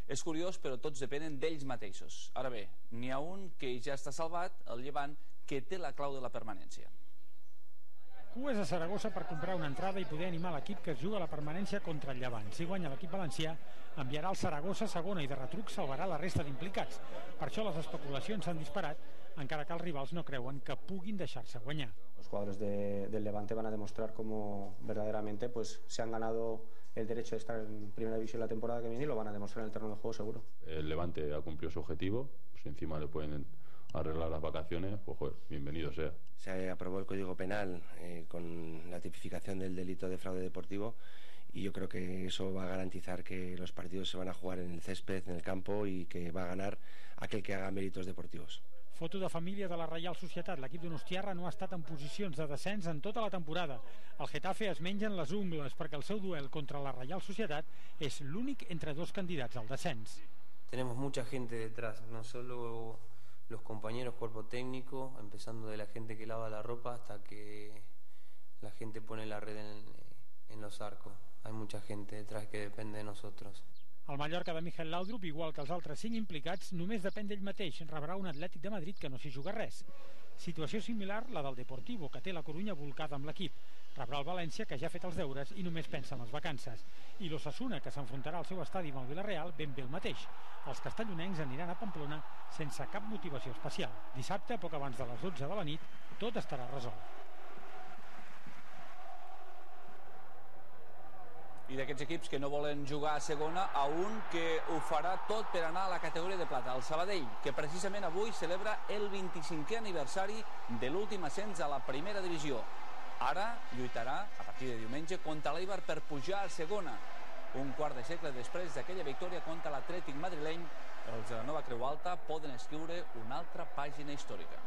És curiós, però tots depenen d'ells mateixos. Ara bé, n'hi ha un que ja està salvat, el Llevant, que té la clau de la permanència. Cues a Saragossa per comprar una entrada i poder animar l'equip que es juga a la permanència contra el Llevant. Si guanya l'equip valencià, enviarà el Saragossa a segona i de retruc salvarà la resta d'implicats. Per això les especulacions s'han disparat, encara que els rivals no creuen que puguin deixar-se guanyar. Los jugadores del Levante van a demostrar cómo verdaderamente se han ganado el derecho de estar en primera división la temporada que viene y lo van a demostrar en el terreno de juego seguro. El Levante ha cumplido su objetivo, si encima le pueden arreglar las vacaciones, pues joder, bienvenido sea. Se aprobó el Código Penal con la tipificación del delito de fraude deportivo y yo creo que eso va a garantizar que los partidos se van a jugar en el césped, en el campo y que va a ganar aquel que haga méritos deportivos. Foto de família de la Reial Societat. L'equip d'Donostiarra no ha estat en posicions de descens en tota la temporada. El Getafe es mengen les ungles perquè el seu duel contra la Reial Societat és l'únic entre dos candidats al descens. Tenemos mucha gente detrás, no solo los compañeros, cuerpo técnico, empezando de la gente que lava la ropa hasta que la gente pone la red en los arcos. Hay mucha gente detrás que depende de nosotros. El Mallorca de Mikel Laudrup, igual que els altres 5 implicats, només depèn d'ell mateix. Rebrà un Atlètic de Madrid que no s'hi juga res. Situació similar la del Deportivo, que té la Corunya volcada amb l'equip. Rebrà el València, que ja ha fet els deures i només pensa en les vacances. I l'Osasuna, que s'enfrontarà al seu estadi amb el Villarreal, ben bé el mateix. Els castellonencs aniran a Pamplona sense cap motivació especial. Dissabte, poc abans de les 12 de la nit, tot estarà resolt. I d'aquests equips que no volen jugar a segona, a un que ho farà tot per anar a la categoria de plata, el Sabadell, que precisament avui celebra el 25è aniversari de l'últim ascens a la primera divisió. Ara lluitarà, a partir de diumenge, contra l'Eibar per pujar a segona. Un quart de segle després d'aquella victòria contra l'Atlètic madrileny, els de la Nova Creu Alta poden escriure una altra pàgina històrica.